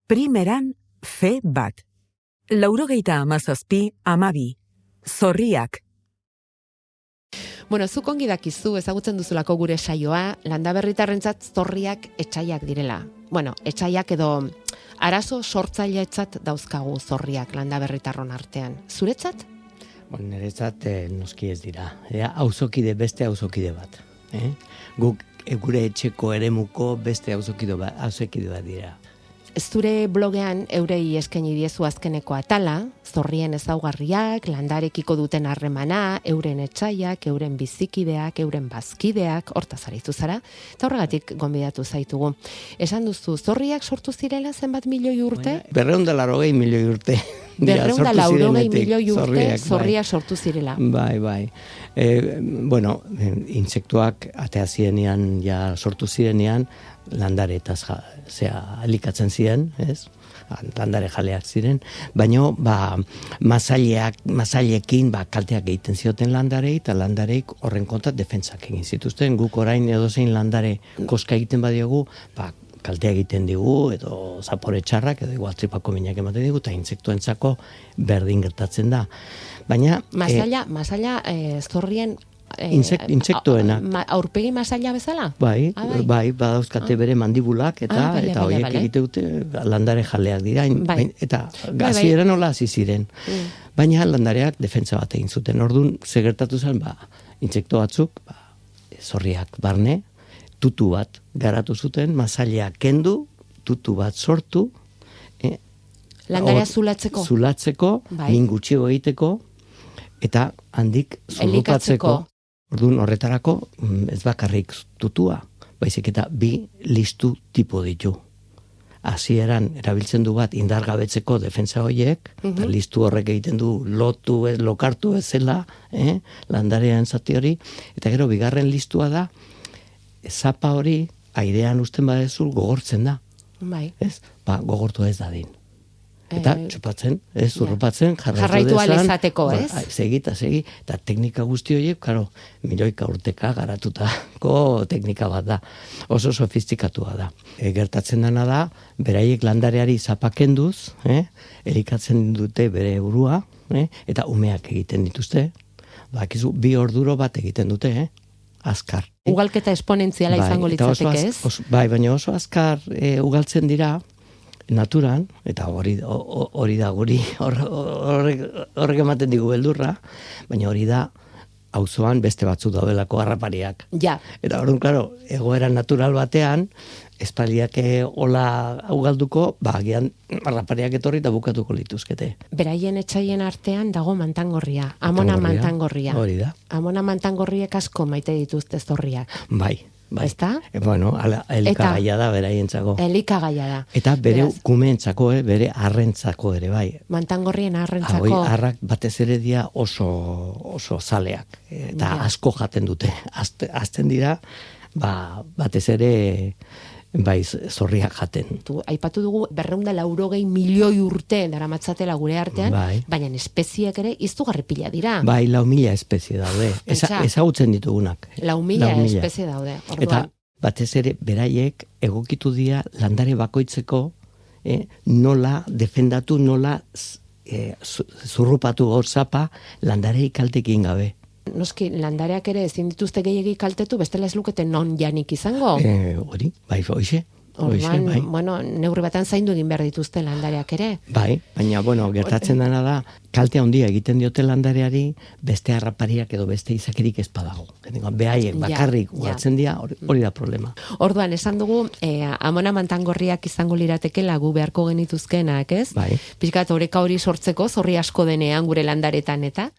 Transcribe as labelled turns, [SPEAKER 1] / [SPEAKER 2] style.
[SPEAKER 1] Primeran, fe bat. 97, zorriak.
[SPEAKER 2] Bueno, zuk ongi dakizu ezagutzen duzulako gure saioa, landaberritarrentzat zorriak etsaiak direla. Bueno, etsaiak edo arazo sortzailetzat dauzkagu zorriak landaberritarron artean. Zuretzat?
[SPEAKER 3] Niretzat noski ez dira. Auzokide beste auzokide bat. Guk gure etxeko eremuko beste auzokide bat dira.
[SPEAKER 2] Zure blogean eurei eskaini diezu azkeneko atala, zorrien ezaugarriak, landarekiko duten harremana, euren etsaiak, euren bizikideak, euren bazkideak, hortaz aritu zara, eta horregatik gonbidatu zaitugu. Esan duzu, zorriak sortu zirela zenbat milioi urte?
[SPEAKER 3] 280 milioi urte.
[SPEAKER 2] 280 milioi urte zorriak sortu zirela.
[SPEAKER 3] Bai. Intsektuak atea zirenean, ja sortu zirenean, landare eta alikatzen ziren, ez? Landare jaleak ziren, baina masailekin kalteak egiten zioten landarei, eta landareik horren kontra defentsak egin zituzten. Guk orain edozein landare koska egiten badiogu, kaltea egiten digu, edo zapore txarrak, edo igual tripako minak ematen digu, eta intsektuentzako berdin gertatzen da. Baina...
[SPEAKER 2] Masaila zorrien...
[SPEAKER 3] Intsektuena.
[SPEAKER 2] Aurpegi masaila bezala?
[SPEAKER 3] Bai, badauzkate bere mandibulak eta horiek egite dute landare jaleak dira, eta gaziera nola hasi ziren. Baina landareak defentsa bat egin zuten. Orduan, gertatu zen, intsektu batzuk, zorriak barne, tutu bat garatu zuten, masaila kendu, tutu bat sortu,
[SPEAKER 2] landarea zulatzeko?
[SPEAKER 3] Zulatzeko, min gutxiago egiteko, eta handik zurrupatzeko. Orduan horretarako ez bakarrik tutua, baizik eta bi listu tipo ditu. Hasieran erabiltzen du bat indargabetzeko defentsa horiek, eta listu horrek egiten du lokartu ezela, landarean zati hori, eta gero bigarren listua da, zapa hori airean uzten badezu gogortzen da.
[SPEAKER 2] Bai.
[SPEAKER 3] Gogortu ez dadin. Eta txupatzen, zurrupatzen,
[SPEAKER 2] jarraitu alizateko, ez?
[SPEAKER 3] Segi, eta teknika guzti horiek, milioika urteka garatutako teknika bat da. Oso sofistikatua da. Gertatzen dena da, beraiek landareari zapakenduz, elikatzen dute bere burua, eta umeak egiten dituzte. Bakizu, 2 orduro bat egiten dute, azkar.
[SPEAKER 2] Ugalketa esponentziala izango litzateke, ez?
[SPEAKER 3] Bai, baina oso azkar ugaltzen dira, naturan, eta hori da guri, horrek ematen digu beldurra, baina hori da auzoan beste batzuk daudelako harrapariak.
[SPEAKER 2] Ja.
[SPEAKER 3] Eta orduan, klaro, egoera natural batean, espaliak hola ugalduko, agian harrapariak etorri eta bukatuko lituzkete.
[SPEAKER 2] Beraien etsaien artean dago mantangorria, amona mantangorria.
[SPEAKER 3] Hori da.
[SPEAKER 2] Amona mantangorriek asko maite dituzte zorriak.
[SPEAKER 3] Bai.
[SPEAKER 2] Ezta?
[SPEAKER 3] Elikagaia da beraientzako.
[SPEAKER 2] Elikagaia da.
[SPEAKER 3] Eta bere kumeentzako, bere arrentzako ere, bai.
[SPEAKER 2] Mantangorrien arrentzako.
[SPEAKER 3] Arrak batez ere dira oso zaleak. Eta asko jaten dute. Azten dira, batez ere, zorriak jaten.
[SPEAKER 2] Aipatu dugu 280 milioi urte daramatzatela gure artean, baina espeziek ere izugarri pila dira.
[SPEAKER 3] 4.000 espezie daude. Ezagutzen ditugunak.
[SPEAKER 2] 4.000 espezie daude.
[SPEAKER 3] Eta batez ere beraiek egokitu dira landare bakoitzeko nola defendatu, nola zurrupatu gaur zapa landarei kaltekin gabe.
[SPEAKER 2] Noski, landareak ere ezin dituzte gehiegi kaltetu, bestela ez lukete non janik izango.
[SPEAKER 3] Hori, hoxe.
[SPEAKER 2] Bueno, neurri batan zaindu egin behar dituzte landareak ere.
[SPEAKER 3] Bai, baina, gertatzen dena da, kalte handia egiten diote landareari, beste harrapariak edo beste izakirik ez badago. Behaiek bakarrik ugaltzen dira, hori da problema.
[SPEAKER 2] Orduan, esan dugu, amona mantangorriak izango lirateke lagu beharko genituzkenak, ez?
[SPEAKER 3] Bai.
[SPEAKER 2] Pixkat oreka hori sortzeko, zorri asko denean gure landaretan, eta?